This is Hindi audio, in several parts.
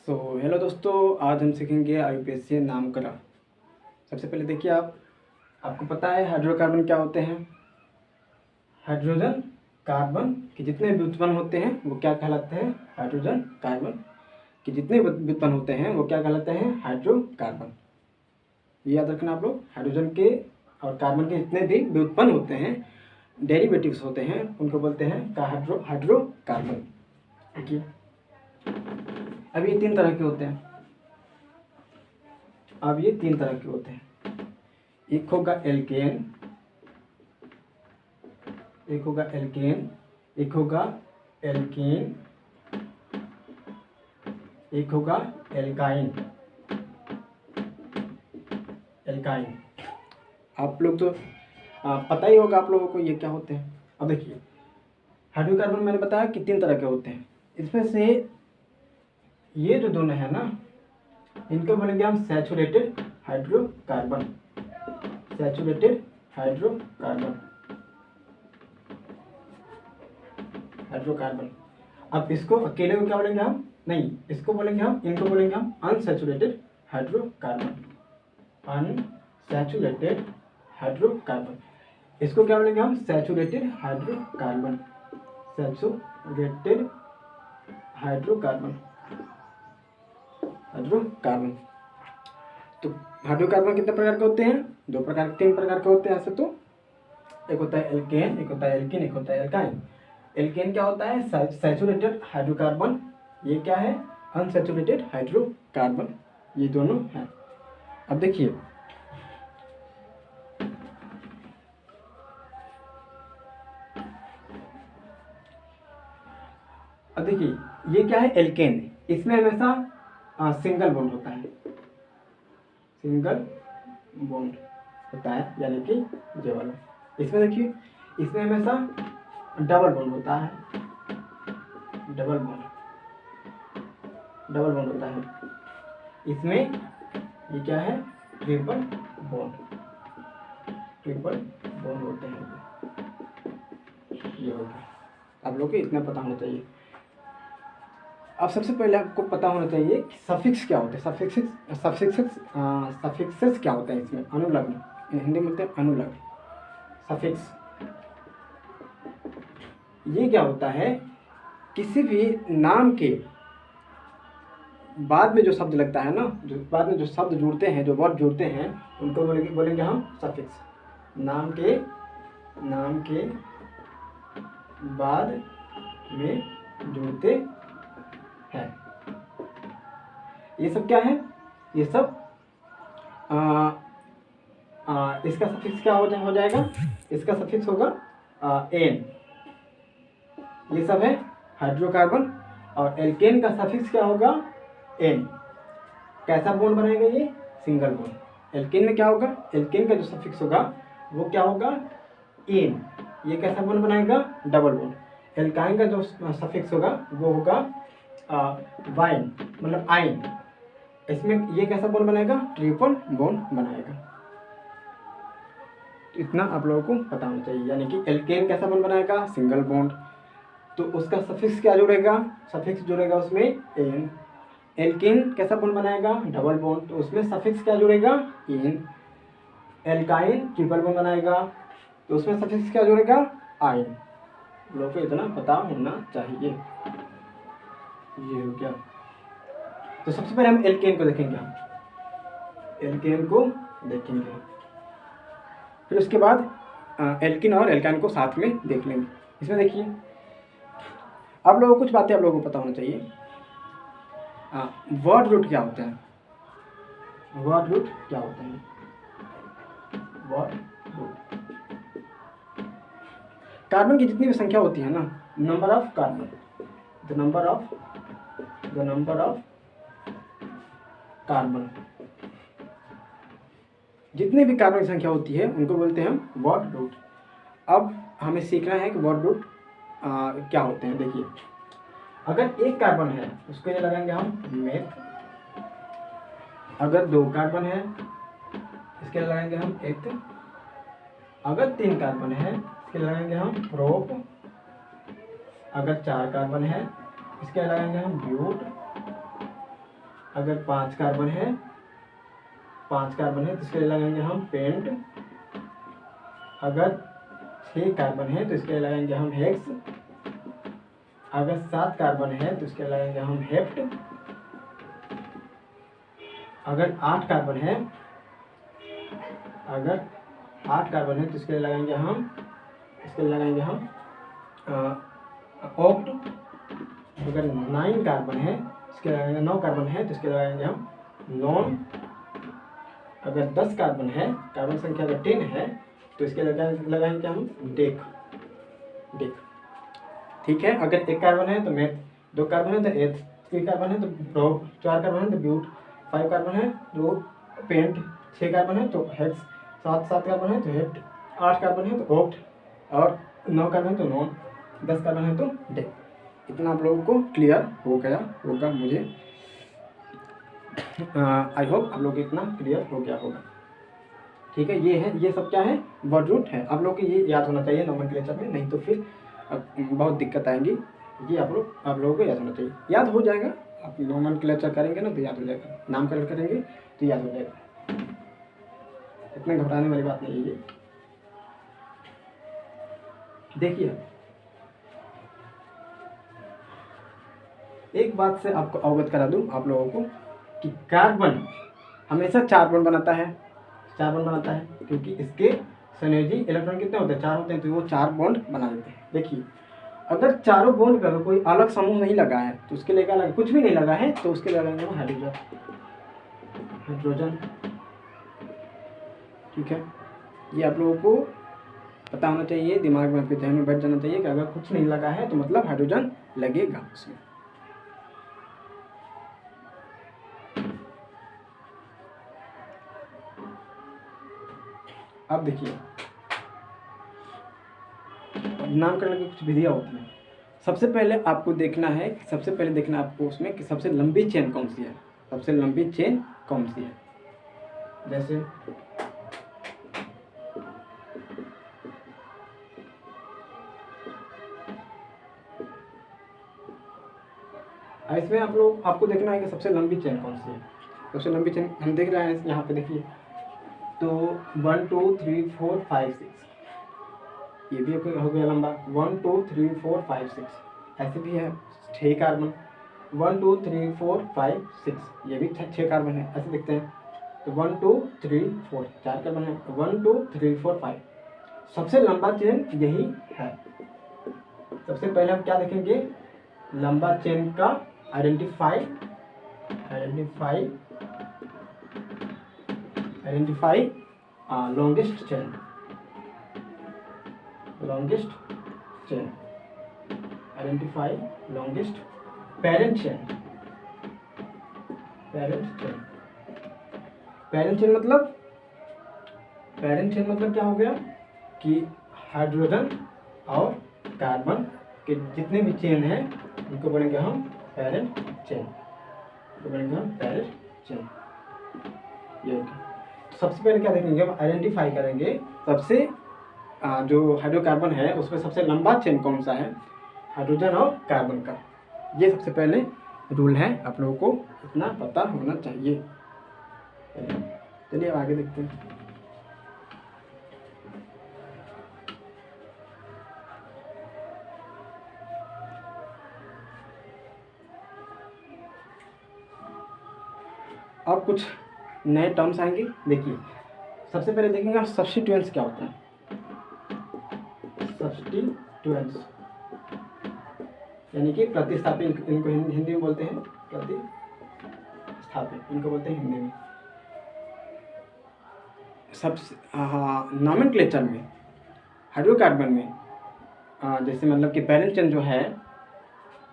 हेलो दोस्तों, आज हम सीखेंगे आईयूपीएसी नामकरण। सबसे पहले देखिए, आपको पता है हाइड्रोकार्बन क्या होते हैं। हाइड्रोजन कार्बन के जितने व्युत्पन्न होते हैं वो क्या कहलाते हैं? हाइड्रोजन कार्बन के जितने व्युत्पन्न होते हैं वो क्या कहलाते हैं? हाइड्रोकार्बन। ये याद रखना आप लोग। हाइड्रोजन के और कार्बन के जितने भी व्युत्पन्न होते हैं, डेरिवेटिव्स होते हैं, उनको बोलते हैं हाइड्रोकार्बन। देखिए, अब ये तीन तरह के होते हैं। एक होगा एल्केन, एक होगा एल्कीन, एक होगा एल्काइन। आप लोग तो पता ही होगा आप लोगों को ये क्या होते हैं। अब देखिए, हाइड्रोकार्बन मैंने बताया कि तीन तरह के होते हैं। इसमें से ये जो दोनों है ना, इनको बोलेंगे हम सैचुरेटेड हाइड्रोकार्बन। अब इसको अकेले को क्या बोलेंगे हम? नहीं, इसको बोलेंगे हम, इनको बोलेंगे हम अनसैचुरेटेड हाइड्रोकार्बन। इसको क्या बोलेंगे हम? Saturated hydrocarbon. तो हाइड्रोकार्बन कितने प्रकार के होते हैं? तीन प्रकार के होते हैं ऐसे तो। एक होता है एल्केन, एक होता है एल्कीन, एक होता है एल्काइन। एल्केन क्या होता है? Saturated hydrocarbon. ये क्या है? Unsaturated hydrocarbon. ये दोनों हैं। अब देखिए, ये क्या है? एल्केन। इसमें हमेशा सिंगल बॉन्ड होता है। यानी कि ये वाला। इसमें देखिए, इसमें हमेशा डबल बॉन्ड होता है। इसमें ये क्या है? ट्रिपल बॉन्ड होते हैं। ये हो गया। आप लोग को इतना पता होना चाहिए। अब सबसे पहले आपको पता होना चाहिए कि सफिक्स क्या होते हैं। सफिक्सेस क्या होते हैं? इसमें अनुलग्न, हिंदी में बोलते हैं अनुलग्न। सफिक्स ये क्या होता है? किसी भी नाम के बाद में जो शब्द लगता है ना, जो बाद में जो शब्द जुड़ते हैं, जो वर्ड जुड़ते हैं, उनको बोलेंगे हम सफिक्स। नाम के बाद में जुड़ते हैं। ये सब क्या है? ये सब इसका सफिक्स क्या हो जाएगा? इसका सफिक्स होगा एन। ये सब है हाइड्रोकार्बन। और एल्केन का सफिक्स क्या होगा? एन। कैसा बॉन्ड बनेगा? ये सिंगल बॉन्ड। एल्केन में क्या होगा? एल्केन का जो सफिक्स होगा वो क्या होगा? एन। ये कैसा बॉन्ड बनाएगा? Double bond. एल्काइन का जो सफिक्स होगा वो होगा वाइन, मतलब आइन। इसमें ये कैसा बॉन्ड बनाएगा? ट्रिपल बॉन्ड बनाएगा। इतना आप लोगों को पता होना चाहिए। यानी कि एल्केन कैसा बॉन्ड बनाएगा? Single bond. तो उसका सफिक्स क्या जुड़ेगा? सफिक्स जुड़ेगा उसमें एन। एल्केन कैसा बॉन्ड बनाएगा? Double bond. तो उसमें सफिक्स क्या जुड़ेगा? एन। एल्काइन ट्रिपल बॉन्ड बनाएगा, तो उसमें सफिक्स क्या जुड़ेगा? आइन। लोगों को इतना पता होना चाहिए। ये हो गया। तो सबसे पहले हम एल्केन को देखेंगे। फिर उसके बाद एल्किन और एल्काइन को साथ में देख लेंगे। इसमें देखिए, आप लोगों को कुछ बातें आप लोगों को पता होना चाहिए। वर्ड रूट क्या होता है? वर्ड रूट कार्बन की जितनी भी संख्या होती है ना, number of carbon, the number of carbon, जितने भी कार्बन की संख्या होती है उनको बोलते हैं हम वर्ड रूट। अब हमें सीखना है कि वर्ड रूट क्या होते हैं। देखिए, अगर एक कार्बन है उसके लिए लगाएंगे हम मेथ। अगर दो कार्बन है इसके लिए लगाएंगे हम एथ। अगर तीन कार्बन है इसके लिए लगाएंगे हम प्रोप। अगर चार कार्बन है इसके लिए लगाएंगे हम ब्यूट। अगर 5 कार्बन है तो इसके लिए लगाएंगे हम पेंट। अगर 6 कार्बन है तो इसके लिए लगाएंगे हम हेक्स। अगर 7 कार्बन है तो इसके लिए लगाएंगे हम हेप्ट। अगर 8 कार्बन है तो इसके लिए लगाएंगे हम ऑक्ट। अगर 9 कार्बन है इसके लिए लगाएंगे 9 कार्बन है तो इसके लिए लगाएंगे हम नॉन। अगर 10 कार्बन है, कार्बन संख्या अगर 10 है तो इसके लगाएंगे हम डेक। ठीक है। अगर 1 कार्बन है तो मेथ, 2 कार्बन है तो एथ, 3 कार्बन है तो प्रोप, 4 कार्बन है तो ब्यूट, 5 कार्बन है तो पेंट, 6 कार्बन है तो हेक्स, 7 कार्बन है तो हेप्ट, 8 कार्बन है तो ऑक्ट और 9 कार्बन है तो नॉन, 10 कार्बन है तो डेक। इतना आप लोगों को क्लियर हो गया होगा, मुझे आई होप आप लोग को इतना क्लियर हो गया होगा। ठीक है, ये सब क्या है, वर्ड रूट है। आप लोग को ये याद होना चाहिए नोमेनक्लेचर में, नहीं तो फिर बहुत दिक्कत आएंगी। ये आप लोगों को याद होना चाहिए। याद हो जाएगा, आप नोमेनक्लेचर करेंगे ना तो याद हो जाएगा, नामकरण करेंगे तो याद हो जाएगा, इतना घबराने वाली बात नहीं है ये। देखिए, एक बात से आपको अवगत करा दूं आप लोगों को कि कार्बन हमेशा 4 बॉन्ड बनाता है, क्योंकि इसके संयोजी इलेक्ट्रॉन कितने होते हैं, 4 होते हैं, तो वो 4 बॉन्ड बना देते हैं। देखिए, अगर चारों बॉन्ड पर कोई अलग समूह नहीं लगा है तो उसके लिए क्या लगा, कुछ भी नहीं लगा है तो उसके लिए लगाएंगे हम हाइड्रोजन। ठीक है, ये आप लोगों को पता होना चाहिए, दिमाग में आपके ध्यान में बैठ जाना चाहिए कि अगर कुछ नहीं लगा है तो मतलब हाइड्रोजन लगेगा उसमें। अब देखिए, नामकरण की कुछ विधियाँ होती हैं। सबसे पहले आपको देखना है आपको उसमें कि सबसे लंबी चेन कौन सी है, जैसे इसमें आपको देखना है कि सबसे लंबी चेन कौन सी है। सबसे लंबी चेन हम देख रहे हैं यहाँ पे, देखिए तो 1 2 3 4 5 6, ये भी हो गया लंबा। 1 2 3 4 5 6, ऐसे भी है 6 कार्बन। 1 2 3 4 5 6, ये भी 6 कार्बन है, ऐसे देखते हैं। तो 1 2 3 4 4 कार्बन है, 1 2 3 4 5, सबसे लंबा चेन यही है। सबसे पहले हम क्या देखेंगे, लंबा चेन का identify longest chain, identify longest parent chain. Parent chain मतलब क्या हो गया कि हाइड्रोजन और कार्बन के जितने भी चेन हैं उनको बोलेंगे हम पेरेंट चेन, ये होगा। तो सबसे पहले क्या देखेंगे, हम आइडेंटिफाई करेंगे सबसे जो हाइड्रोकार्बन है उसमें सबसे लंबा चेन कौन सा है, हाइड्रोजन और कार्बन का। ये सबसे पहले रूल है, आप लोगों को इतना पता होना चाहिए। चलिए आगे देखते हैं। अब कुछ नए टर्म्स आएंगे। देखिए, सबसे पहले देखेंगे सब्स्टिट्यूएंट्स क्या होता है। सब्स्टिट्यूएंट्स यानी कि प्रतिस्थापी, इनको हिंदी में बोलते हैं प्रतिस्थापी, इनको बोलते हैं हिंदी में। नोमेनक्लेचर में हाइड्रोकार्बन में जैसे मतलब कि पेरेंट चेन जो है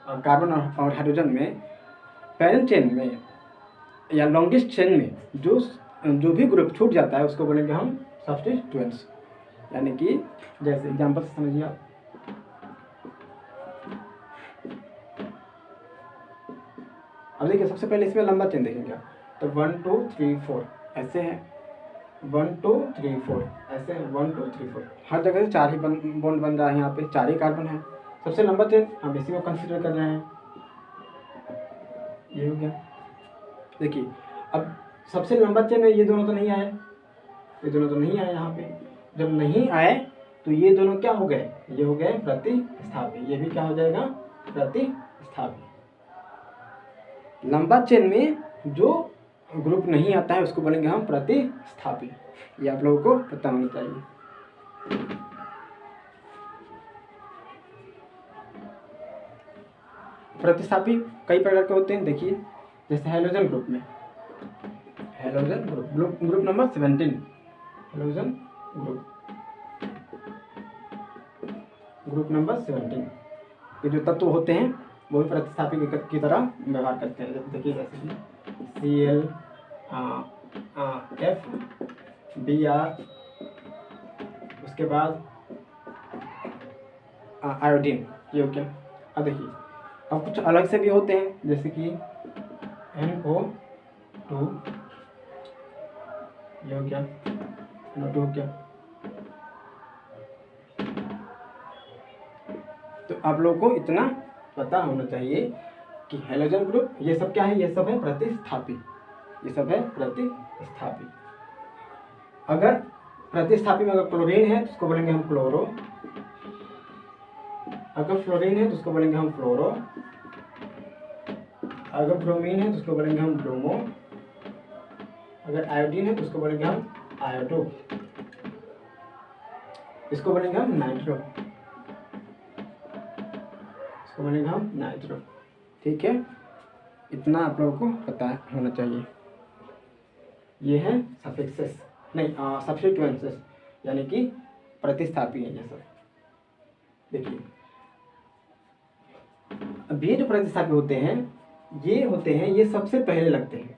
कार्बन और हाइड्रोजन में, पेरेंट चेन में या लॉन्गेस्ट चेन में जो भी ग्रुप छूट जाता है उसको बोलेंगे हम सब्स्टिट्यूएंट्स। यानी कि जैसे एग्जांपल से समझिए आप, अब देखिए सबसे पहले इसमें लंबा चेन देखेंगे तो 1 2 3 4 ऐसे है, 1 2 3 4 ऐसे है, 1 2 3 4, हर जगह से 4 ही बॉन्ड बन रहा है, यहाँ पे 4 ही कार्बन है। सबसे लंबा चेन हम इसी को कंसीडर कर रहे हैं, ये हो गया। देखिए अब सबसे लंबा चेन में ये दोनों तो नहीं आए, ये दोनों तो नहीं आए यहाँ पे। जब नहीं आए तो ये दोनों क्या हो गए, ये हो गए प्रतिस्थापी, ये भी क्या हो जाएगा, प्रतिस्थापी। लंबा चेन में जो ग्रुप नहीं आता है उसको बोलेंगे हम प्रतिस्थापी। ये आप लोगों को पता होना चाहिए। प्रतिस्थापी कई प्रकार के होते हैं, देखिए जैसे हैलोजन ग्रुप में, halogen group number 17, halogen group number 17, ये जो तत्व होते हैं वो भी प्रतिस्थापी की तरह व्यवहार करते हैं। देखिए जैसे कि Cl F Br, उसके बाद आयोडीन, ये हो गया। अब देखिए अब कुछ अलग से भी होते हैं, जैसे कि NO2, ये हो गया, NO2 हो गया। तो आप लोगों को इतना पता होना चाहिए कि हैलोजन ग्रुप ये सब क्या है, ये सब है प्रतिस्थापी, ये सब है प्रतिस्थापी। अगर प्रतिस्थापी में अगर क्लोरीन है तो उसको बोलेंगे हम क्लोरो, अगर फ्लोरीन है तो उसको बोलेंगे हम फ्लोरो, अगर ब्रोमीन है तो उसको बोलेंगे हम ब्रोमो, अगर आयोडीन है तो उसको बोलेंगे हम आयोडो, इसको बोलेंगे हम नाइट्रो, इसको बोलेंगे हम नाइट्रो। ठीक है, इतना आप लोगों को पता होना चाहिए। ये है सफिक्सेस, नहीं सब्स्टिट्यूएंसेस, यानी कि प्रतिस्थापी है ये सब। देखिए अब ये जो प्रतिस्थापी होते हैं ये सबसे पहले लगते हैं,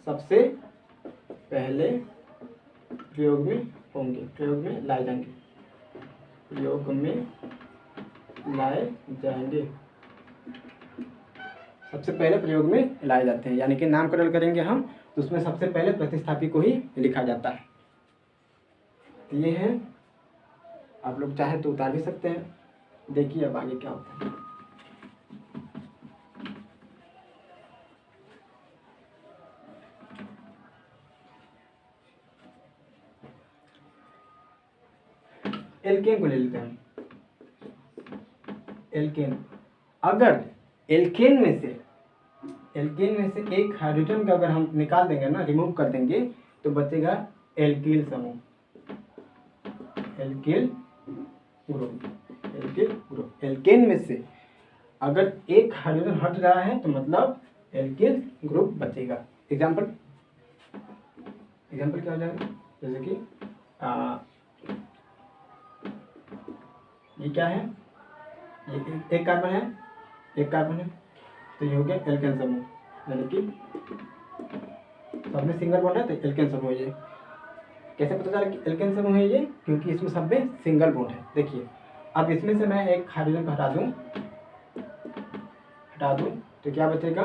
सबसे पहले प्रयोग में होंगे, प्रयोग में लाए जाएंगे, प्रयोग में लाए जाएंगे, सबसे पहले प्रयोग में लाए जाते हैं। यानी कि नामकरण करेंगे हम तो उसमें सबसे पहले प्रतिस्थापी को ही लिखा जाता है। तो ये है, आप लोग चाहे तो उतार भी सकते हैं। देखिए अब आगे क्या होता है। एल्केन को ले लेते हैं। एल्केन, अगर एल्केन में से एक हाइड्रोजन का अगर हम निकाल देंगे ना, रिमूव कर देंगे, तो बचेगा एल्किल समूह, एल्किल ग्रुप। एल्केन में से अगर एक हाइड्रोजन हट रहा है तो मतलब एल्किल ग्रुप बचेगा। एग्जाम्पल क्या हो जाएगा, जैसे कि ये क्या है, ये एक कार्बन है, तो ये हो गया एल्केन समूह, यानी कि सब में सिंगल बॉन्ड है तो एल्केन समूह है ये। कैसे पता चला कि एल्केन समूह है ये, क्योंकि इसमें सब में सिंगल बॉन्ड है। देखिए अब इसमें से मैं एक हाइड्रोजन को हटा दूं तो क्या बचेगा,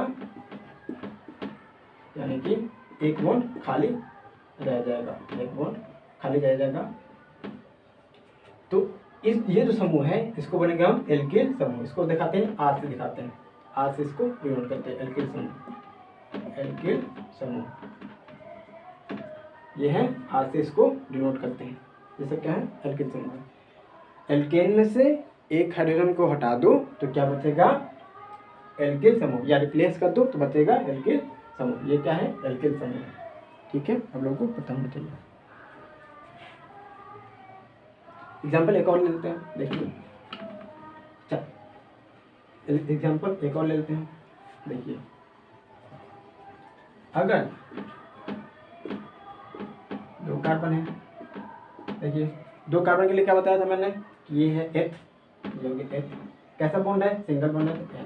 यानी कि एक बॉन्ड खाली रह जाएगा, एक बॉन्ड खाली रह जाएगा। तो ये जो समूह है इसको बोलेंगे हम एल्किल समूह। इसको दिखाते हैं, आर से दिखाते हैं, आर से इसको डिनोट करते हैं, एल्किल समूह। ये है, आर से इसको डिनोट करते हैं। ये सब क्या है, एल्किल समूह। एल्केन में से एक हाइड्रोजन को हटा दो तो क्या बचेगा, एल्किल समूह, या रिप्लेस कर दो तो बचेगा एल्किल समूह। ये क्या है, एल्किल समूह। ठीक है, आप लोगों को पता होना चाहिए। एग्जाम्पल एक और ले लेते हैं, देखिए एग्जाम्पल एक और ले लेते हैं। देखिए अगर दो कार्बन है, देखिए दो कार्बन के लिए क्या बताया था मैंने कि ये है एथ, जो कि एथ कैसा बॉन्ड है, सिंगल बॉन्ड है, तो एन,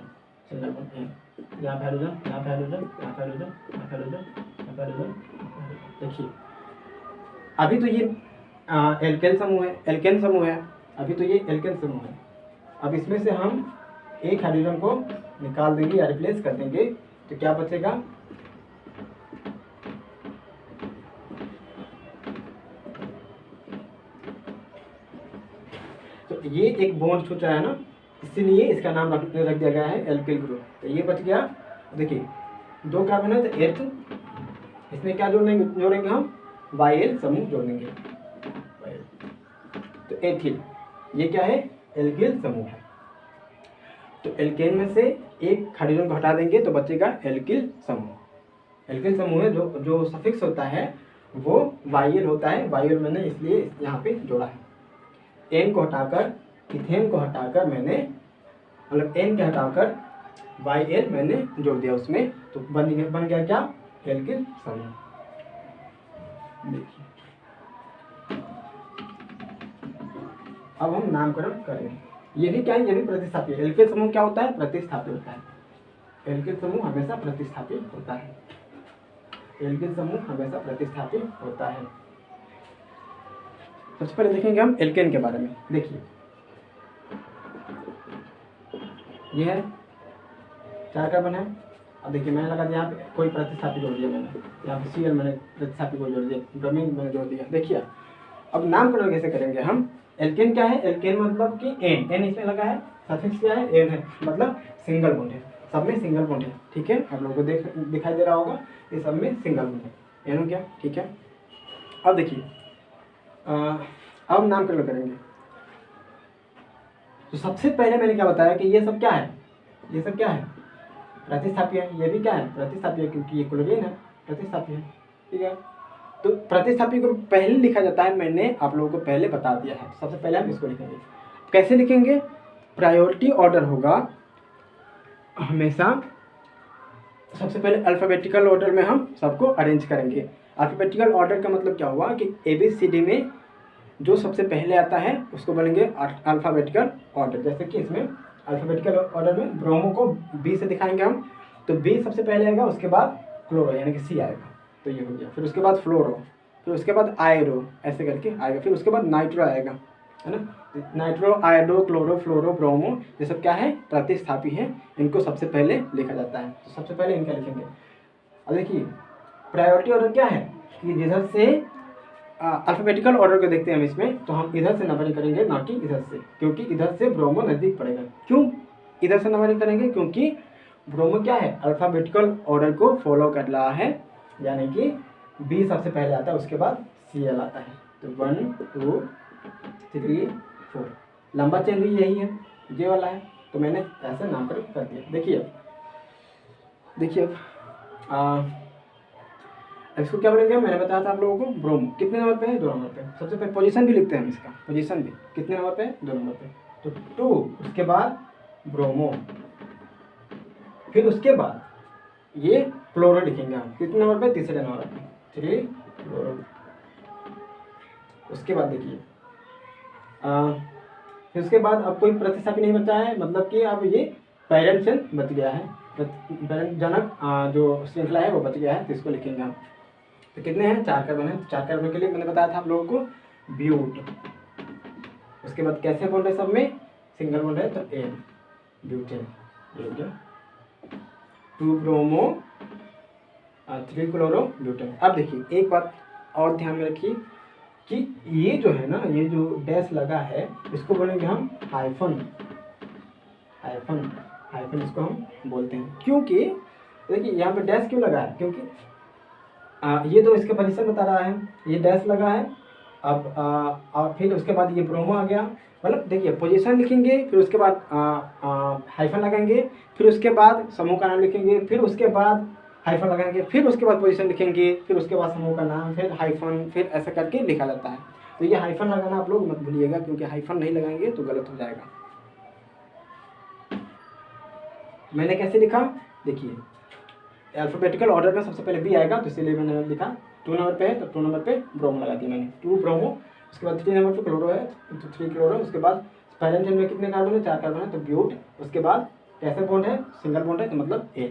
सिंगल बॉन्ड एन। यहाँ हाइड्रोजन, यहाँ हाइड्रोजन, यहाँ हाइड्रोजन, यहाँ हाइड्रोजन, यहाँ हाइड्रोजन। देखिए अभी तो ये एल्केन समूह है, अभी तो ये एल्केन समूह है। अब इसमें से हम एक हाइड्रोजन को निकाल देंगे या रिप्लेस कर देंगे तो क्या बचेगा, तो ये एक बॉन्ड छूट रहा है ना, इसीलिए इसका नाम रख दिया गया है एल्किल ग्रुप। तो ये बच गया। देखिए 2 कार्बन है तो एथ, इसमें क्या जोड़ेंगे हम YL समूह जोड़ेंगे, तो एथिल, ये क्या है एल्किल समूह है। तो एल्केन में से एक हाइड्रोजन को हटा देंगे तो बचेगा एल्किल समूह। एल्किल समूह है जो सफिक्स होता है वो YL होता है, YL मैंने इसलिए यहाँ पे जोड़ा है। एन को हटाकर, इथेन को हटाकर मैंने, मतलब एन के हटाकर YL मैंने जोड़ दिया उसमें, तो बन गया क्या एल्किल समूह। देखिए अब हम नामकरण करेंगे। ये भी क्या है, ये भी प्रतिस्थापी है। एल्किल समूह क्या होता है, प्रतिस्थापी होता है। एल्किल समूह हमेशा प्रतिस्थापी होता है। एल्किल समूह हमेशा प्रतिस्थापी होता है। सबसे पहले देखेंगे हम एल्केन के बारे में। देखिए ये है 4 कार्बन है। अब देखिए मैंने लगा दिया यहाँ पे कोई प्रतिस्थापी जोड़ दिया, मैंने यहाँ पे Cl मैंने प्रतिस्थापी को जोड़ दिया, ब्रोमीन मैंने जोड़ दिया। देखिए अब नामकरण कैसे करेंगे हम। एल्केन क्या है, एल्केन मतलब कि एन इसमें लगा है, सफिक्स क्या है एन है, मतलब सिंगल बॉन्ड है, सब में सिंगल बॉन्ड है। ठीक है, आप लोगों को दिखाई दे रहा होगा, ये सब में सिंगल बॉन्ड है, एन हो गया। ठीक है, अब देखिए अब नामकरण करेंगे। तो सबसे पहले मैंने क्या बताया कि ये सब क्या है, ये सब क्या है प्रतिस्थापी है। ये भी क्या है प्रतिस्थापी है, क्योंकि ये क्लोरीन है, प्रतिस्थापी है। ठीक है, तो प्रतिस्थापी को पहले लिखा जाता है, मैंने आप लोगों को पहले बता दिया है। सबसे पहले हम इसको लिखेंगे। कैसे लिखेंगे, प्रायोरिटी ऑर्डर होगा हमेशा। सबसे पहले अल्फाबेटिकल ऑर्डर में हम सबको अरेंज करेंगे। अल्फाबेटिकल ऑर्डर का मतलब क्या हुआ कि ABCD में जो सबसे पहले आता है उसको बोलेंगे अल्फाबेटिकल ऑर्डर। जैसे कि इसमें अल्फाबेटिकल ऑर्डर में ब्रोमो को B से दिखाएंगे हम, तो B सबसे पहले आएगा, उसके बाद क्लोरो यानी कि C आएगा, तो ये हो गया। फिर उसके बाद फ्लोरो, फिर उसके बाद आयरो, ऐसे करके आएगा। फिर उसके बाद नाइट्रो आएगा, है ना। नाइट्रो, आयरो, क्लोरो, फ्लोरो, ब्रोमो, ये सब क्या है प्रतिस्थापी है, इनको सबसे पहले लिखा जाता है। तो सबसे पहले इनका लिखेंगे। अब देखिए प्रायोरिटी ऑर्डर क्या है कि जिधर से अल्फाबेटिकल ऑर्डर को देखते हैं हम इसमें, तो हम इधर से नंबरिंग करेंगे ना कि इधर से, क्योंकि इधर से ब्रोमो नज़दीक पड़ेगा। क्यों इधर से नंबरिंग करेंगे, क्योंकि ब्रोमो क्या है अल्फाबेटिकल ऑर्डर को फॉलो कर रहा है, यानी कि B सबसे पहले आता है, उसके बाद Cl आता है। तो 1 2 3 4 लंबा चेन भी यही है, ये वाला है, तो मैंने ऐसे नामकरण कर दिया। देखिए अब इसको क्या बोलेंगे, मैंने बताया था आप लोगों को ब्रोमो कितने नंबर पे है, 2 नंबर पे। सबसे पहले पोजीशन भी लिखते हैं हम, इसका पोजीशन भी कितने नंबर पे है, 2 नंबर पे, तो 2, उसके बाद ब्रोमो, फिर उसके बाद ये क्लोरो लिखेंगे हम कितने नंबर पे, तीसरे नंबर पे 3 क्लोरो। उसके बाद देखिए फिर उसके बाद अब कोई प्रतिस्थापी नहीं बचा है, मतलब कि अब ये पैरेंट सेल बच गया है, पैरेंट जनक जो श्रृंखला है वो बच गया है, तो इसको लिखेंगे हम। तो कितने हैं, 4 कार्बन है। 4 कार्बन के लिए मैंने बताया था आप लोगों को ब्यूट। उसके बाद कैसे बॉन्ड है, सब में सिंगल बॉन्ड है, तो एन ब्यूटेन, ये हो गया। 2 ब्रोमो 3 क्लोरो ब्यूटेन। अब देखिए एक बात और ध्यान में रखिए कि ये जो है ना, ये जो डैश लगा है इसको बोलेंगे हम हाइफन। हाइफन इसको हम बोलते हैं, क्योंकि देखिए यहाँ पे डैश क्यों लगा है, क्योंकि ये तो इसके पोजीशन बता रहा है, ये डैश लगा है। अब और फिर उसके बाद ये ब्रोमो आ गया, मतलब देखिए पोजीशन लिखेंगे, फिर उसके बाद हाइफन लगाएंगे, फिर उसके बाद समूह का नाम लिखेंगे, फिर उसके बाद हाइफन लगाएंगे, फिर उसके बाद पोजीशन लिखेंगे, फिर उसके बाद समूह का नाम, फिर हाइफन, फिर ऐसा करके लिखा जाता है। तो ये हाइफन लगाना आप लोग मत भूलिएगा, क्योंकि हाइफन नहीं लगाएंगे तो गलत हो जाएगा। मैंने कैसे लिखा, देखिए अल्फाबेटिकल ऑर्डर में सबसे पहले B आएगा, तो इसलिए मैंने लिखा 2 नंबर पे है, तो 2 नंबर पे ब्रोमो लगा दिया मैंने, 2 ब्रोमो। उसके बाद 3 नंबर पे क्लोरो है, तो 3 क्लोरो। उसके बाद पहले चेन में कितने कार्बन है, 4 कार्बन है, तो ब्यूट। उसके बाद कैसे बॉन्ड है, सिंगल बॉन्ड है, तो मतलब A।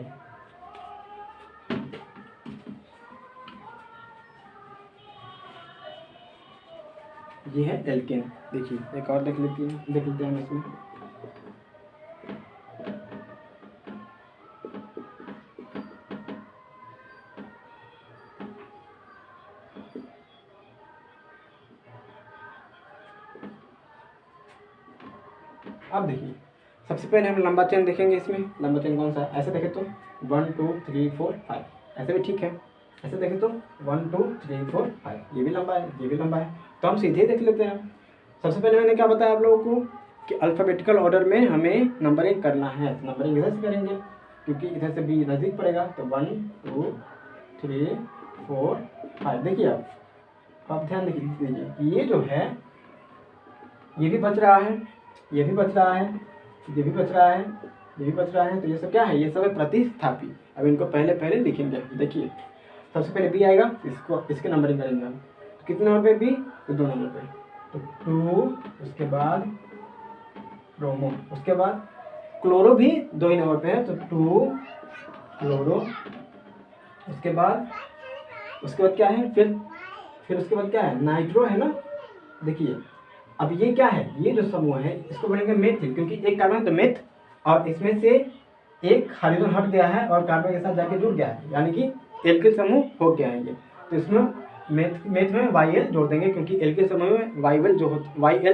ये है एल्केन। देखिए एक और देख लेते हैं हम इसमें। अब देखिए सबसे पहले हम लंबा चेन देखेंगे। इसमें लंबा चेन कौन सा है? ऐसे देखें तो 1 2 3 4 5, ऐसे भी ठीक है। ऐसे देखें तो 1 2 3 4 5, ये भी लंबा है, ये भी लंबा है, तो हम सीधे देख लेते हैं। सबसे पहले मैंने क्या बताया आप लोगों को कि अल्फ़ाबेटिकल ऑर्डर में हमें नंबरिंग करना है। नंबरिंग इधर से करेंगे क्योंकि इधर से बी नज़दीक पड़ेगा, तो 1 2 3 4 5। देखिए आप ध्यान दीजिए, ये जो है ये भी बच रहा है, ये भी बच रहा है, ये भी बच रहा है, ये भी बच रहा है, तो ये सब क्या है? ये सब है प्रतिस्थापी। अब इनको पहले पहले लिखेंगे। देखिए सबसे पहले बी आएगा, इसको इसके नंबरिंग करेंगे हम। तो कितने नंबर पे बी? तो 2 नंबर पे, तो 2, उसके बाद ब्रोमो, उसके बाद क्लोरो भी 2 ही नंबर पे है, तो 2 क्लोरो। उसके बाद क्या है? फिर उसके बाद क्या है? नाइट्रो है ना। देखिए अब ये क्या है? ये जो समूह है इसको बोलेंगे मेथिल, क्योंकि एक कार्बन तो मेथ, और इसमें से एक हाइड्रोजन हट गया है और कार्बन के साथ जाके जुड़ गया है, यानी कि एल्किल समूह हो गया है ये। तो इसमें मेथ में YL जोड़ देंगे, क्योंकि एल्किल समूह में YL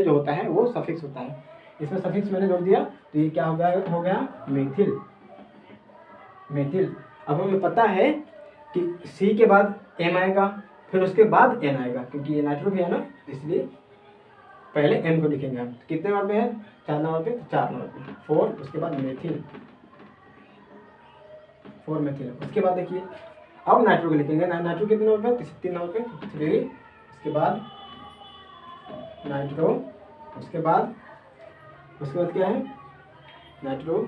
जो होता है वो सफिक्स होता है। इसमें सफिक्स मैंने जोड़ दिया, तो ये क्या हो गया? मेथिल। अब हमें पता है कि C के बाद M आएगा, फिर उसके बाद N आएगा, क्योंकि ये नाइट्रो भी है ना, इसलिए पहले M को लिखेंगे हम। कितने नंबर पे है? 4 नंबर पे, तो 4 नंबर पे 4, उसके बाद मेथिल, 4 मेथिल। उसके बाद देखिए अब नाइट्रो को लिखेंगे। नाइट्रो कितने नंबर पे? 3 नंबर पे, 3, उसके बाद नाइट्रो, उसके बाद क्या है? नाइट्रो।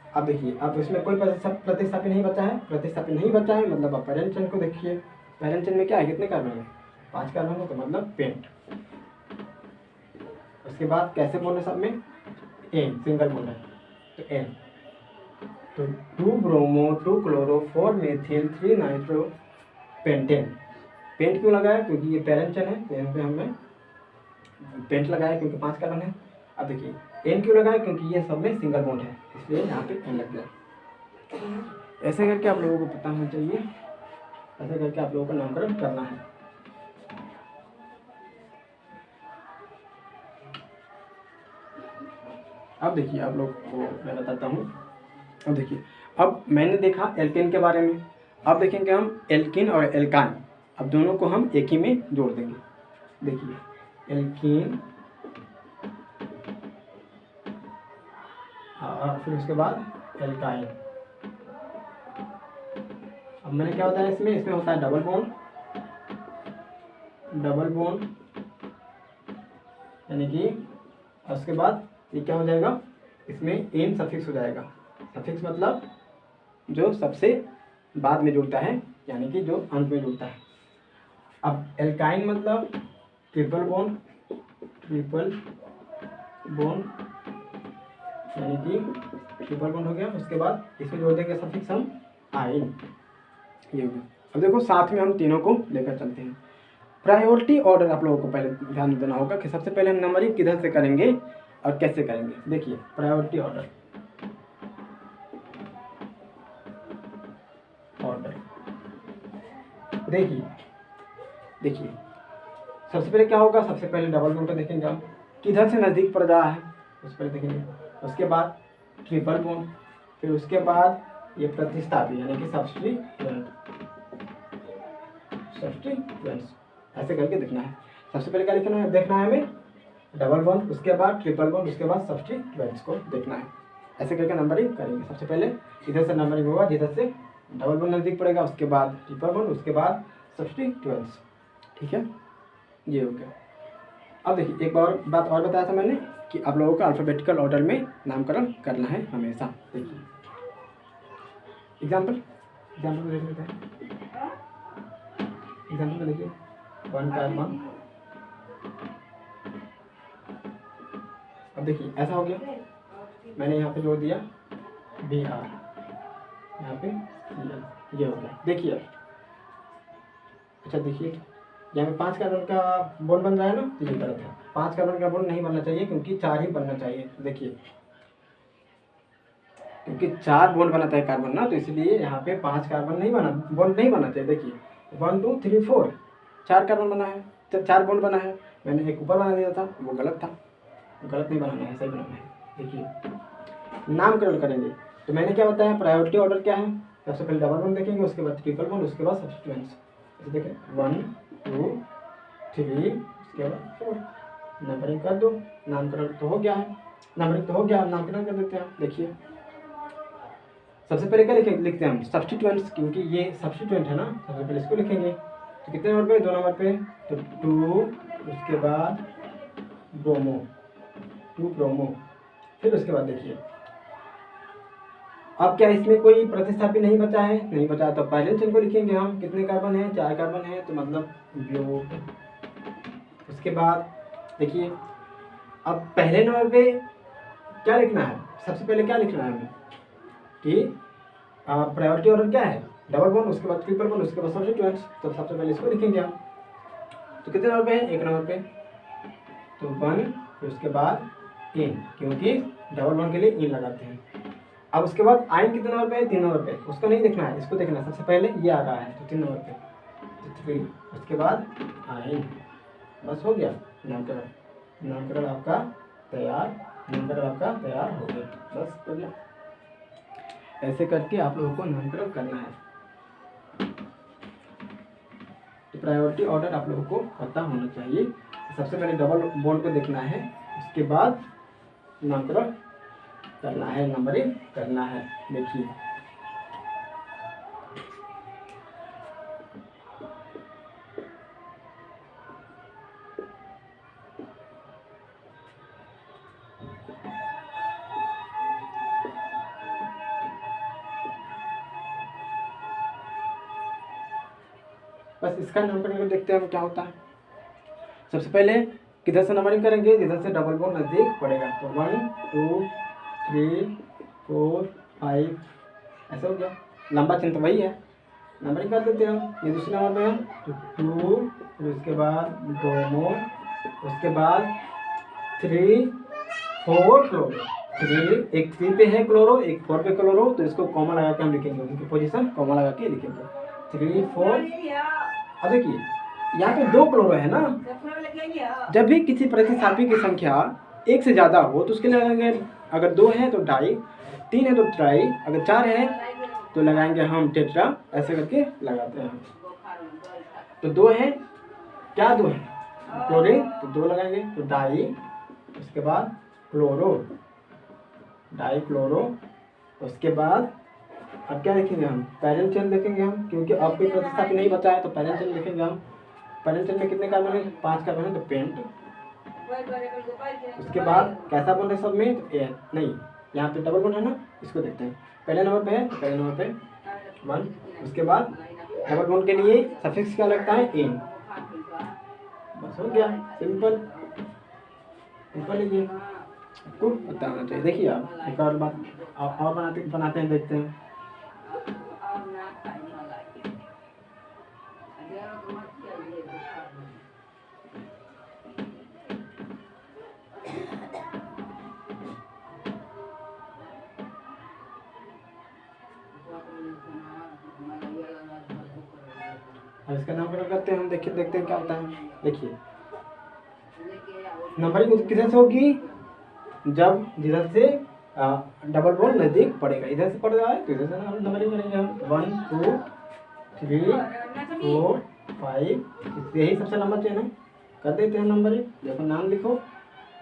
अब देखिए अब इसमें कोई प्रतिस्थापी नहीं बचा है, मतलब आप पैरेंट चेन को देखिए। पैरेंट चेन में क्या है? कितने कार्बन है? 5 कार्बन है, तो मतलब पेंट। उसके बाद कैसे बोलने सब में? एन, सिंगल बोल है, तो एन। तो 2 bromo, 2 chloro, 4 methyl, 3 nitro, pentane. Pent क्यों लगाया? क्योंकि ये पैरेंट चेन है, तो एन पे हमने पेंट लगाया क्योंकि 5 कार्बन है। अब देखिए एन क्यों लगाया? क्योंकि ये सब में सिंगल बॉन्ड है, इसलिए यहाँ पे एन लग गया। ऐसे करके आप लोगों को पता होना चाहिए, ऐसे करके आप लोगों को नामकरण करना है। अब देखिए आप लोग को मैं बताता हूँ। अब देखिए अब मैंने देखा एल्केन के बारे में, अब देखेंगे हम एल्किन और एल्काइन। अब दोनों को हम एक ही में जोड़ देंगे। देखिए एल्कीन, और फिर उसके बाद एल्काइन। अब मैंने क्या बताया इसमें होता है डबल बॉन्ड, यानी कि उसके बाद ये क्या हो जाएगा? इसमें एन सफिक्स हो जाएगा। सफिक्स मतलब जो सबसे बाद में जुड़ता है, यानी कि जो अंत में जुड़ता है। अब एल्काइन मतलब ट्रिपल बॉन्ड, यानी कि ट्रिपल बॉन्ड हो गया। उसके बाद इसमें जोड़ देंगे सफिक्स हम आइन, ये हो गया। अब देखो साथ में हम तीनों को लेकर चलते हैं। प्रायोरिटी ऑर्डर आप लोगों को पहले ध्यान देना होगा कि सबसे पहले हम नंबरिंग किधर से करेंगे और कैसे करेंगे। देखिए प्रायोरिटी ऑर्डर, देखिए सबसे पहले क्या होगा? सबसे पहले डबल बॉन्ड को देखेंगे हम किधर से नज़दीक पड़ रहा है, उस पर देखेंगे। उसके बाद ट्रिपल बॉन्ड, फिर उसके बाद ये प्रतिस्थापी यानी कि सब्स्टिट्यूएंट, ऐसे करके देखना है। सबसे पहले क्या देखना है हमें? डबल बॉन्ड, उसके बाद ट्रिपल बॉन्ड, उसके बाद सब्स्टिट्यूएंट्स को देखना है। ऐसे करके नंबरिंग करेंगे। सबसे पहले इधर से नंबरिंग होगा, जिधर से डबल बॉन्ड नज़दीक पड़ेगा, उसके बाद ट्रिपल बॉन्ड, उसके बाद सब्स्टिट्यूएंट्स। ठीक है, ये हो गया। अब देखिए एक बात और बताया था मैंने कि आप लोगों को अल्फ़ाबेटिकल ऑर्डर में नामकरण करना है हमेशा। देखिए एग्जाम्पल को देख लेते हैं। एग्जाम्पल को देखिए 1 कार्बन। अब देखिए ऐसा हो गया, मैंने यहाँ पे जोड़ दिया BR, यहाँ पे CL, ये हो गया। देखिए अच्छा देखिए यहाँ पे 5 कार्बन का बॉन्ड बन रहा है ना, तो ये गलत है। 5 कार्बन का बॉन्ड नहीं बनना चाहिए, क्योंकि 4 ही बनना चाहिए। देखिए क्योंकि 4 बॉन्ड बनाता है कार्बन ना, तो इसलिए यहाँ पे 5 कार्बन बॉन्ड नहीं बनना चाहिए। देखिए 1 2 3 4 4 कार्बन बना है, तो 4 बॉन्ड बना है। मैंने एक ऊपर बना दिया था, वो गलत था, गलत नहीं बनाना है, सही बनाना है। देखिए नामकरण करेंगे। तो मैंने क्या बताया, प्रायोरिटी ऑर्डर क्या है, सबसे पहले डबल बॉन्ड देखेंगे, उसके बाद ट्रिपल बॉन्ड, उसके बाद सब्स्टिट्यूएंट्स। तो देखें 1 2 3, उसके बाद 4, नंबरिंग कर दो। नामकरण तो हो गया है, नंबरिंग तो हो गया, नामकरण कर देते हैं। देखिए सबसे पहले क्या लिखते हैं हम, सब्स्टिट्यूएंट्स, क्योंकि ये सब्स्टिट्यूएंट है ना, सबसे पहले इसको लिखेंगे। तो कितने नंबर पे, 2 नंबर पे, तो 2, उसके बाद ब्रोमो, 2 ब्रोमो। फिर उसके बाद देखिए अब क्या इसमें कोई प्रतिस्थापी नहीं बचा है, नहीं बचा, तो पहले चिन्ह को लिखेंगे हम। कितने कार्बन है, 4 कार्बन है, तो मतलब ब्यूट। उसके बाद देखिए अब पहले नंबर पे क्या लिखना है, सबसे पहले क्या लिखना है हमें कि प्रायोरिटी ऑर्डर क्या है, डबल बॉन्ड, उसके बाद ट्रिपल बॉन्ड, उसके बाद सब्स्टिट्यूएंट्स। तो सबसे पहले इसको लिखेंगे हम। तो कितने नंबर पे है, 1 नंबर पे, तो 1, फिर उसके बाद इन, क्योंकि डबल बॉन्ड के लिए इन लगाते हैं। अब उसके बाद आयन कितने नंबर पे है, 3 नंबर पे, उसको नहीं देखना है, इसको देखना है। सबसे पहले ये आ रहा है तो 3 नंबर पे, तो 3, उसके बाद आयन। बस हो गया नामकरण, नामकरण आपका तैयार, नामकरण आपका तैयार हो गया, बस हो गया। ऐसे करके आप लोगों को नामकरण करना है। तो प्रायोरिटी ऑर्डर आप लोगों को पता होना चाहिए। सबसे पहले डबल बॉन्ड को देखना है, उसके बाद नामकरण करना है, नंबरिंग करना है। देखिए बस इसका नामकरण देखते हैं हम क्या होता है। सबसे पहले किधर से नंबरिंग करेंगे, जिधर से डबल बॉन्ड नजदीक पड़ेगा। तो 1 2 3 4 5, ऐसा हो गया। लंबा चिन्ह तो वही है, नंबरिंग कर देते हैं हम। ये दूसरे नंबर पे है तो 2, फिर उसके बाद ब्रोमो, उसके बाद 3 4 क्लोरो। 3, एक 3 पे है क्लोरो, एक 4 पे क्लोरो, तो इसको कॉमा लगा के हम लिखेंगे, उनकी पोजीशन कॉमा लगा के लिखेंगे। 3 4। अब देखिए यहाँ पे 2 क्लोरो है ना, जब भी किसी प्रतिस्थापी की संख्या 1 से ज़्यादा हो तो उसके लिए लगाएंगे, अगर 2 है तो डाई, 3 है तो ट्राई, अगर 4 है तो लगाएंगे हम टेट्रा, ऐसे करके लगाते हैं। तो 2 है, क्या 2 है, क्लोरीन, तो 2 लगाएंगे, तो डाई, उसके बाद क्लोरो, डाई क्लोरो। उसके बाद अब क्या लिखेंगे हम, पैरेंट चेन लिखेंगे हम, क्योंकि अब कोई प्रतिस्थापी नहीं बचा है तो पैरेंट चेन लिखेंगे हम। पैरेंट चेन में कितने कार्बन है, 5 कार्बन है, तो पेंट। उसके बाद कैसा बॉन्ड है सब में, तो ए नहीं, यहाँ पे डबल बॉन्ड है ना, इसको देखते हैं। पहले नंबर पे है, पहले नंबर पे 1, उसके बाद डबल बॉन्ड के लिए सफिक्स क्या लगता है, इन। बस हो गया, सिंपल सिंपल ही आपको पता होना चाहिए। देखिए आप एक और बात और बनाते हैं, देखते हैं। अब इसका नामकरण करते हैं हम, देखिए देखते हैं क्या होता है। देखिए नंबरिंग किधर से होगी, जब जिधर से डबल बॉन्ड नजदीक पड़ेगा, इधर से पड़ रहा है तो इधर से हम नंबरिंग करेंगे हम। 1 2 3 4 5, यही सबसे लंबा चेन है, कर देते हैं नंबरिंग। देखो नाम लिखो,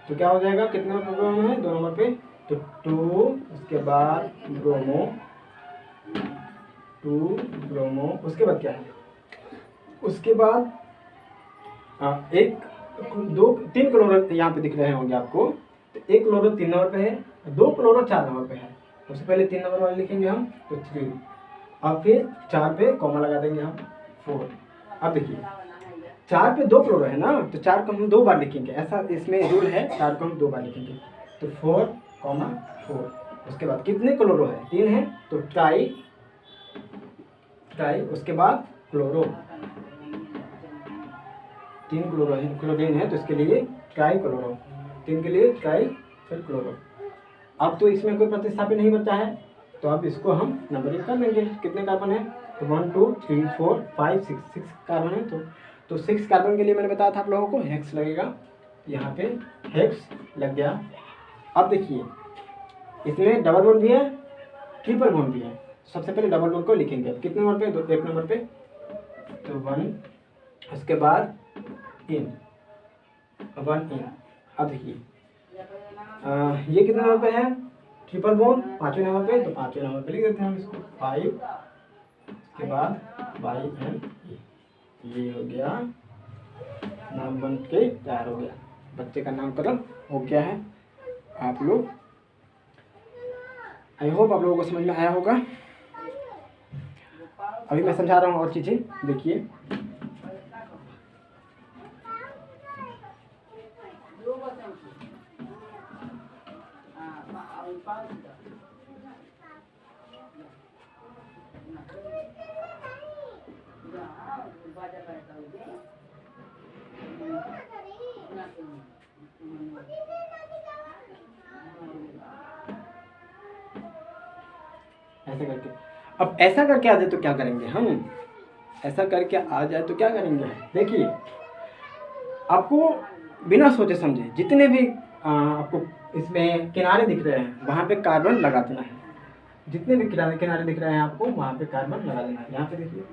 तो क्या हो जाएगा, कितने नंबर ब्रोमो है, 2 नंबर पे, तो 2, उसके बाद ब्रोमो, 2 ब्रोमो। उसके बाद क्या है, उसके बाद एक 2 3 क्लोरो यहाँ पे दिख रहे होंगे आपको, तो 1 क्लोरो 3 नंबर पे है, 2 क्लोरो 4 नंबर पे है। सबसे पहले 3 नंबर वाले लिखेंगे हम, तो 3, अब फिर 4 पे कॉमा लगा देंगे हम, 4। अब देखिए 4 पे 2 क्लोरो है ना, तो 4 को हम 2 बार लिखेंगे, ऐसा इसमें रूल है, 4 को हम 2 बार लिखेंगे, तो 4, 4। उसके बाद कितने क्लोरो है, 3 है, तो ट्राई, उसके बाद क्लोरो, 3 क्लोरो है, क्लोरीन है, तो इसके लिए ट्राई क्लोरो, 3 के लिए ट्राई, फिर क्लोरो। अब तो इसमें कोई प्रतिस्थापी नहीं बचा है, तो अब इसको हम नंबरिंग कर लेंगे। कितने कार्बन है, तो 1 2 3 4 5 6 कार्बन है, तो 6 कार्बन के लिए मैंने बताया था आप लोगों को हेक्स लगेगा, यहाँ पे हेक्स लग गया। अब देखिए इसमें डबल बॉन्ड भी है, ट्रिपल बॉन्ड भी है। सबसे पहले डबल बॉन्ड को लिखेंगे कितने नंबर पे, तो 1 नंबर पे, तो 1, उसके बाद इन, 1 इन। अब देखिए ये कितने नंबर पे है, ट्रिपल बॉन्ड 5वें नंबर पे, तो 5वें नंबर पे लिख देते हैं हम इसको 5, उसके बाद बाई एन ई। ये हो गया, नाम बन के तैयार हो गया, बच्चे का नामकरण हो गया है। आप लोग, आई होप आप लोगों को समझ में आया होगा। अभी मैं समझा रहा हूँ और चीज़ें, देखिए। ऐसे करके, अब ऐसा करके आ जाए तो क्या करेंगे हम, ऐसा करके आ जाए तो क्या करेंगे, देखिए आपको बिना सोचे समझे जितने भी आपको इसमें किनारे दिख रहे हैं वहाँ पे कार्बन लगा देना है। जितने भी किनारे किनारे दिख रहे हैं आपको वहाँ पे कार्बन लगा देना है। यहाँ पे देखिए,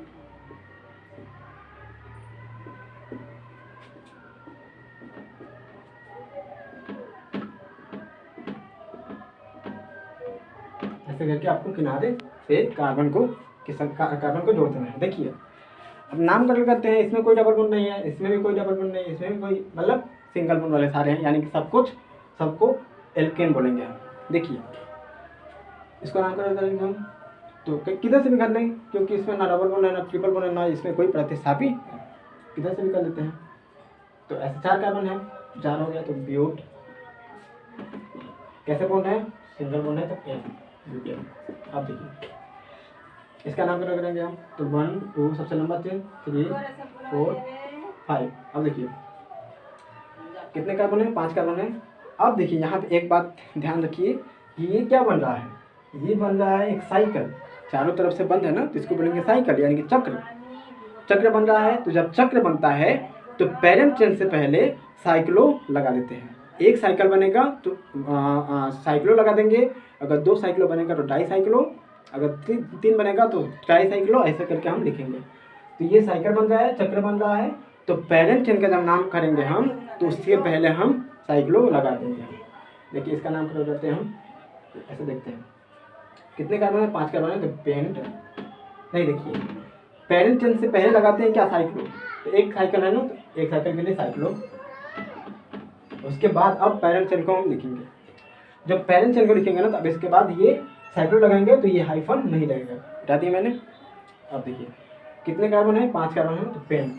ऐसे करके आपको किनारे से कार्बन को जोड़ देना है। देखिए अब नामकरण करते हैं, इसमें कोई डबल बॉन्ड नहीं है, इसमें भी कोई डबल बॉन्ड नहीं है, इसमें भी कोई, मतलब सिंगल बॉन्ड वाले सारे हैं, यानी कि सबको एल्केन बोलेंगे हम। देखिए इसको नामकरण करेंगे हम तो किधर से भी कर लेंगे, क्योंकि इसमें ना डबल बॉन्ड है ना ट्रिपल बॉन्ड है ना इसमें कोई प्रतिस्थापी, किधर से भी कर लेते हैं। तो ऐसे 4 कार्बन है, 4 हो गया, तो ब्यूट कैसे बॉन्ड है, सिंगल बॉन्ड है, तो एन ब्यूटेन। अब देखिए इसका नामकरण करेंगे हम, तो 1 2 सबसे लंबा चेन, 3 4 5। अब देखिए कितने कार्बन है, 5 कार्बन है। अब देखिए यहाँ पे एक बात ध्यान रखिए कि ये क्या बन रहा है, ये बन रहा है एक साइकिल, चारों तरफ से बंद है ना, तो इसको बोलेंगे साइकिल, यानी कि चक्र बन रहा है। तो जब चक्र बनता है तो पेरेंट चेन से पहले साइक्लो लगा देते हैं। एक साइकिल बनेगा तो साइक्लो लगा देंगे, अगर 2 साइक्लो बनेगा तो डाई साइक्लो, अगर 3 बनेगा तो ट्राई साइक्लो, ऐसे करके हम लिखेंगे। तो ये साइकिल बन रहा है, चक्र बन रहा है, तो पेरेंट चेन का जब नाम करेंगे हम तो उसके पहले हम साइक्लो लगा देंगे। देखिए इसका नाम कर देते हैं हम, ऐसे देखते हैं कितने कार्बन है, 5 कार्बन है, तो पेंट नहीं, देखिए पेरेंट चेन से पहले लगाते हैं क्या, साइक्लो। तो एक साइकिल है ना, तो एक साइकिल के लिए साइक्लो, उसके बाद अब पेरेंट चेन को हम लिखेंगे। जब पेरेंट चेन को लिखेंगे ना, तो अब इसके बाद ये साइक्लो लगाएंगे, तो ये हाइफन नहीं लगेगा, हटा दिया मैंने। अब देखिए कितने कार्बन है, 5 कार्बन है, तो पेंट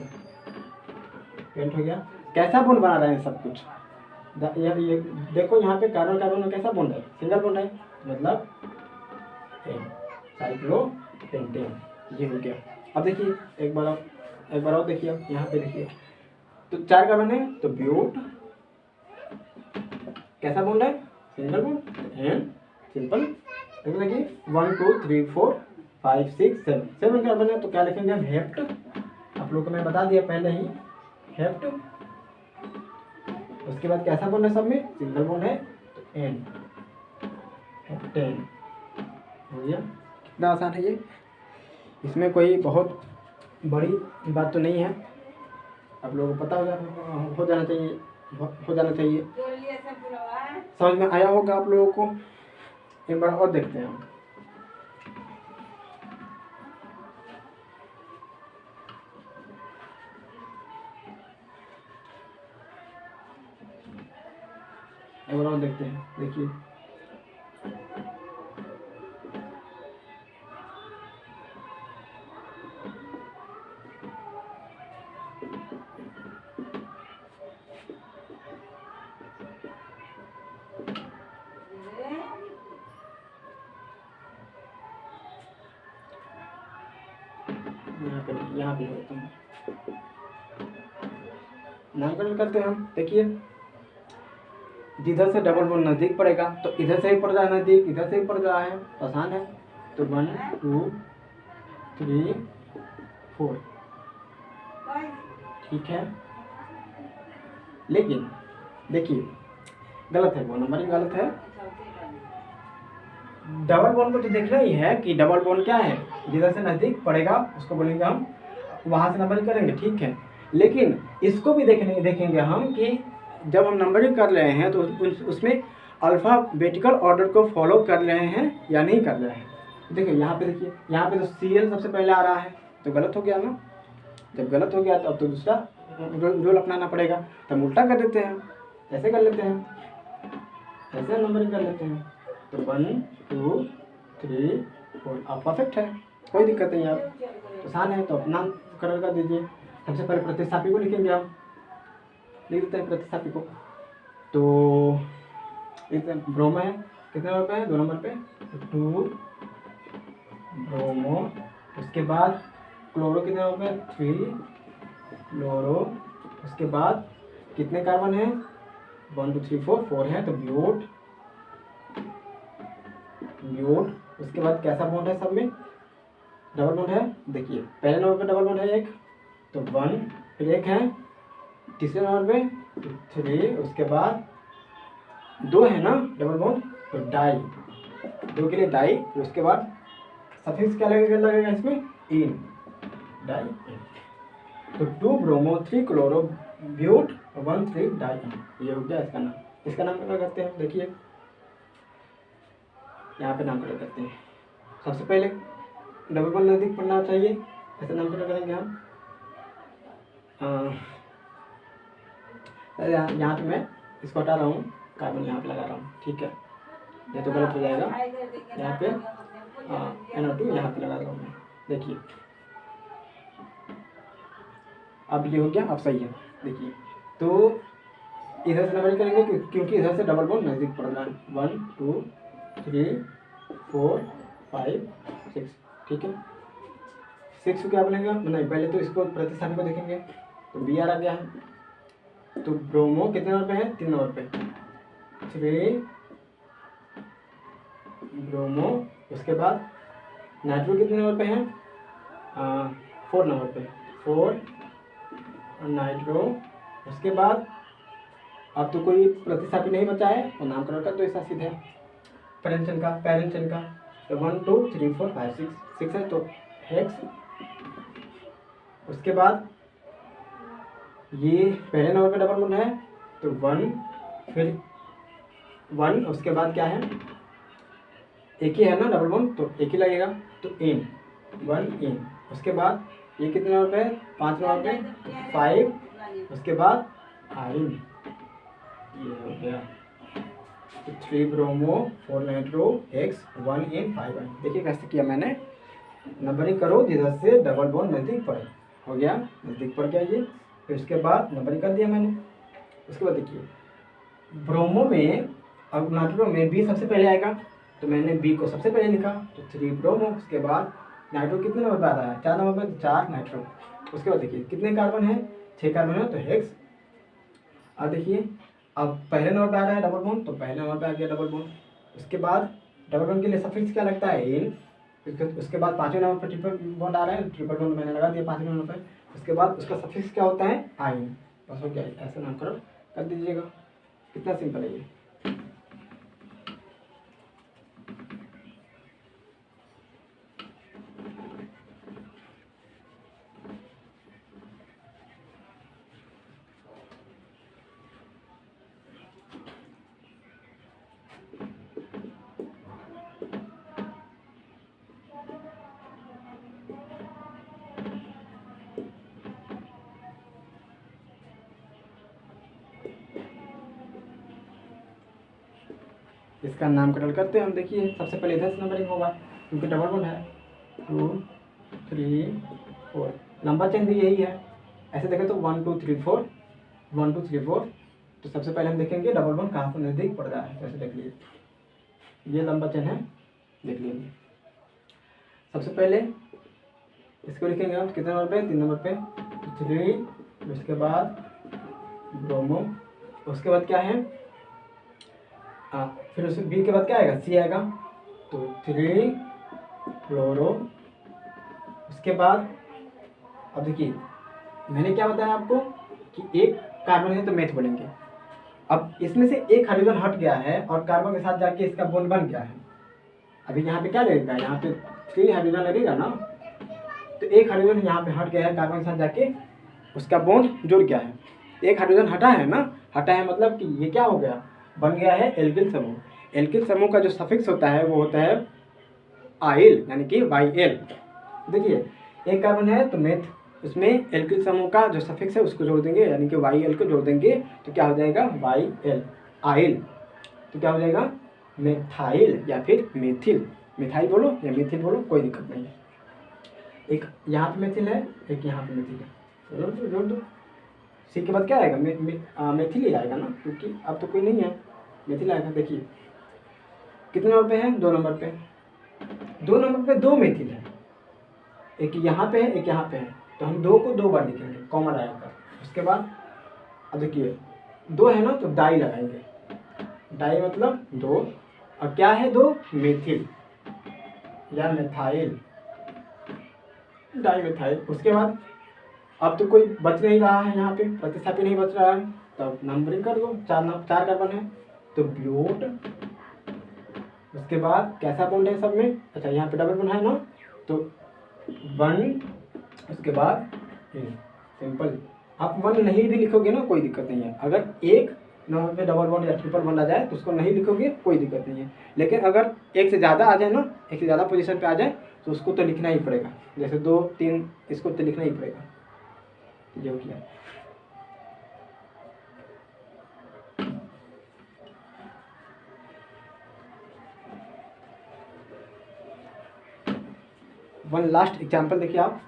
हो गया। कैसा बॉन्ड बना रहे हैं सब कुछ, ये देखो यहाँ पे कार्बन कार्बन में कैसा बॉन्ड है, सिंगल बॉन्ड है, मतलब साइक्लो पेंटेन, ये हो गया। अब देखिए एक बार और देखिए, अब यहाँ पे देखिए तो 4 कार्बन है, तो ब्यूट कैसा बॉन्ड है, सिंगल बॉन्ड एंड सिंपल। देखिए 1 2 3 4 5 6 7 कार्बन है, तो क्या लिखेंगे हम, हेप्ट। आप लोग को मैं बता दिया पहले ही, हेप्ट। उसके बाद कैसा बॉन्ड है, सब में सिंगल बॉन्ड है, तो एन, हेप्टेन हो गया। कितना आसान है ये, इसमें कोई बहुत बड़ी बात तो नहीं है, आप लोगों को पता हो जाना चाहिए, समझ में आया होगा आप लोगों को। एक बार और देखते हैं हम, एक बार और देखते हैं। देखिए यहाँ पे होता है, नामकरण करते हैं हम। देखिए जिधर से डबल बॉन्ड नज़दीक पड़ेगा तो इधर से ही पड़ रहा है नज़दीक, इधर से ही पड़ रहा है, आसान है। तो 1 2 3 4 ठीक है। लेकिन देखिए गलत है, वो नंबरिंग गलत है, डबल बॉन्ड को तो देखना ही है कि डबल बॉन्ड क्या है, जिधर से नज़दीक पड़ेगा उसको बोलेंगे हम, वहाँ से नंबरिंग करेंगे, ठीक है। लेकिन इसको भी देखेंगे हम कि जब हम नंबरिंग कर रहे हैं तो उसमें अल्फ़ाबेटिकल ऑर्डर को फॉलो कर रहे हैं या नहीं कर रहे हैं। देखिए यहाँ पे, देखिए यहाँ पे तो CL सबसे पहले आ रहा है, तो गलत हो गया ना। जब गलत हो गया तो अब तो दूसरा रूल अपनाना पड़ेगा, तो हम उल्टा कर देते हैं, ऐसे कर लेते हैं, ऐसे नंबरिंग कर लेते हैं। तो 1 2 3 4 आप परफेक्ट है, कोई दिक्कत नहीं। आप आसान है तो अपना कलर कर दीजिए। सबसे पहले प्रतिस्थापी को लिखेंगे, हम लिख देते हैं प्रतिस्थापी को। तो ब्रोमो है, कितने नंबर पे है, 2 नंबर पे, 2 ब्रोमो। उसके बाद क्लोरो कितने नंबर पे, 3 क्लोरो। उसके बाद कितने कार्बन है, 1 2 3 4 है, तो ब्यूट। उसके बाद कैसा बॉन्ड है, सब में डबल बॉन्ड है। देखिए पहले नंबर पे डबल बॉन्ड है एक, तो 1, फिर एक है तीसरे नंबर पे 3, उसके बाद 2 है ना डबल बॉन्ड, तो डाई, 2 के लिए डाई। फिर उसके बाद सफिक्स क्या लगेगा इसमें, इन, डाई इन। तो 2 ब्रोमो 3 क्लोरो ब्यूट 1 3 डाई इन, ये हो गया इसका नाम। इसका नाम क्या करते हैं, देखिए यहाँ पे नाम करते हैं। सबसे पहले डबल बॉन्ड नज़दीक पड़ना चाहिए, ऐसे नाम करेंगे हम। यहाँ पे मैं इसको हटा रहा हूँ, कार्बन यहाँ पे लगा रहा हूँ, ठीक है। ये तो गलत हो जाएगा, यहाँ पे NO2 यहाँ पे लगा रहा हूँ मैं। देखिए अब ये हो गया, अब सही है। देखिए तो इधर से नंबरिंग करेंगे क्योंकि इधर से डबल बॉन्ड नज़दीक पड़ रहा है। 1 2 3 4 5 6, ठीक है। 6 को क्या बनेगा, नहीं पहले तो इसको प्रतिस्थापी को देखेंगे, तो Br आ गया है। तो ब्रोमो कितने नंबर पे है, 3 नंबर पे, 3 ब्रोमो। उसके बाद नाइट्रो कितने नंबर पे है, 4 नंबर पे, 4 नाइट्रो। उसके बाद अब तो कोई प्रतिस्थापी नहीं बचा है, तो नामकरण कर दो इसका सीधे, पैरेंटन का। तो 1 2 3 4 5 6 है, तो हेक्स। उसके बाद ये पहले नंबर पे डबल बॉन्ड है, तो 1, फिर 1, उसके बाद क्या है, एक ही है ना डबल बॉन्ड, तो एक ही लगेगा, तो इन, 1 इन। उसके बाद ये कितने नंबर पे है, 5 नंबर पे, 5। उसके बाद आइन, ये हो गया। तो 3 ब्रोमो 4 नाइट्रो हेक्स 1 इन 5 आइन। देखिए कैसे किया मैंने, नंबरिंग करो जिधर से डबल बॉन्ड नज़दीक पड़े, हो गया, नज़दीक पड़ गया ये। फिर उसके बाद नंबरिंग कर दिया मैंने। उसके बाद देखिए ब्रोमो में, अब नाइट्रो में बी सबसे पहले आएगा, तो मैंने बी को सबसे पहले लिखा, तो 3 ब्रोमो। उसके बाद नाइट्रो कितने नंबर पर आ रहा है, 4 नंबर पर, 4 नाइट्रो। उसके बाद देखिए कितने कार्बन है, 6 कार्बन है, तो हेक्स। अब देखिए अब पहले नंबर पर आ रहा है डबल बॉन्ड, तो पहले नंबर पर आ गया डबल बॉन्ड। उसके बाद डबल बॉन्ड के लिए सफिक्स क्या लगता है, इन। उसके बाद 5वें नंबर पर ट्रिपल बॉन्ड आ रहा है, ट्रिपल बॉन्ड मैंने लगा दिया 5वें नंबर पर। उसके बाद उसका सफिक्स क्या होता है, आइन। बस हो गया, ऐसा नामकरण कर दीजिएगा, कितना सिंपल है ये। इसका नामकरण करते हैं हम। देखिए सबसे पहले इधर से नंबरिंग होगा क्योंकि डबल बॉन्ड है, 2 3 4, लंबा चेन भी यही है। ऐसे देखें तो 1 2 3 4, 1 2 3 4। तो सबसे पहले हम देखेंगे डबल बॉन्ड कहाँ पर नज़दीक पड़ रहा है। जैसे देख लीजिए ये लंबा चेन है, देख लीजिए। सबसे पहले इसको लिखेंगे हम कितने नंबर पे, 3 नंबर पे, 3। उसके बाद ब्रोमो। उसके बाद क्या है, फिर उसमें बी के बाद क्या आएगा, सी आएगा, तो 3 क्लोरो। उसके बाद अब देखिए मैंने क्या बताया आपको कि एक कार्बन है तो मेथ बोलेंगे। अब इसमें से एक हाइड्रोजन हट गया है और कार्बन के साथ जाके इसका बॉन्ड बन गया है। अभी यहाँ पे क्या लगेगा, यहाँ पे 3 हाइड्रोजन लगेगा ना, तो एक हाइड्रोजन यहाँ पे हट गया है, कार्बन के साथ जाके उसका बॉन्ड जुड़ गया है। एक हाइड्रोजन हटा है ना, हटा है मतलब कि ये क्या हो गया, बन गया है एल्किल समूह। एल्किल समूह का जो सफिक्स होता है वो होता है आइल, यानी कि YL। देखिए एक कार्बन है तो मेथ, उसमें एल्किल समूह का जो सफिक्स है उसको जोड़ देंगे, यानी कि YL को जोड़ देंगे, तो क्या हो जाएगा YL, आइल। तो क्या हो जाएगा मेथाइल या फिर मेथिल। मिथाइल बोलो या मेथिल बोलो, कोई दिक्कत नहीं है। एक यहाँ पे मेथिल है, एक यहाँ पे मेथिल है, जोड़ दो। सी के बाद क्या आएगा, मेथिल ही आएगा ना, क्योंकि अब तो कोई नहीं है, मेथिल आएगा। देखिए कितने नंबर पे है, 2 नंबर पे। 2 नंबर पे 2 मेथिल है, एक यहाँ पे है एक यहाँ पे है, तो हम 2 को 2 बार लिखेंगे कॉमन आएगा। उसके बाद अब देखिए 2 है ना, तो डाई लगाएंगे, डाई मतलब 2, और क्या है 2, मेथिल या मेथाइल, डाई मेथाइल। उसके बाद अब तो कोई बच नहीं रहा है, यहाँ पे प्रतिस्थापी नहीं बच रहा है, तब नंबरिंग कर दो। 4 कार्बन है तो ब्यूट। उसके बाद कैसा बॉन्ड है सब में, अच्छा यहाँ पे डबल बॉन्ड है ना, तो 1, उसके बाद सिंपल। आप 1 नहीं भी लिखोगे ना कोई दिक्कत नहीं है, अगर एक नंबर पे डबल बॉन्ड या ट्रिपल बॉन्ड आ जाए तो उसको नहीं लिखोगे कोई दिक्कत नहीं है, लेकिन अगर एक से ज़्यादा आ जाए ना, एक से ज़्यादा पोजीशन पे आ जाए तो उसको तो लिखना ही पड़ेगा, जैसे 2, 3 इसको तो लिखना ही पड़ेगा। जो किया वन लास्ट एग्जाम्पल देखिए आप,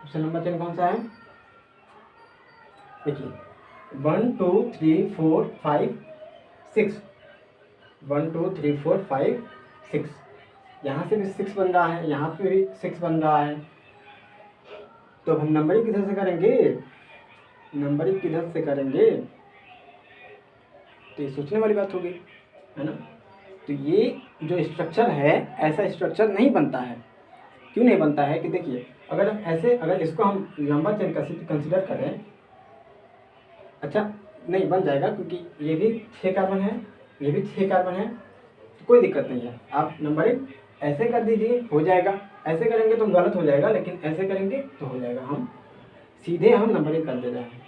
ऑप्शन नंबर 10 कौन सा है, देखिए 1 2 3 4 5 6, 1 2 3 4 5 6, यहाँ से भी 6 बन रहा है, यहाँ पे भी 6 बन रहा है, तो हम नंबरिंग किधर से करेंगे, नंबरिंग किधर से करेंगे, तो ये सोचने वाली बात होगी, है ना। तो ये जो स्ट्रक्चर है ऐसा स्ट्रक्चर नहीं बनता है, क्यों नहीं बनता है कि देखिए अगर ऐसे, अगर इसको हम लंबा चेन कंसिडर करें, अच्छा नहीं बन जाएगा, क्योंकि ये भी 6 कार्बन है, ये भी 6 कार्बन है, तो कोई दिक्कत नहीं है। आप नंबरिंग ऐसे कर दीजिए, हो जाएगा। ऐसे करेंगे तो गलत हो जाएगा, लेकिन ऐसे करेंगे तो हो जाएगा। हम सीधे हम नंबरिंग कर दे रहे हैं।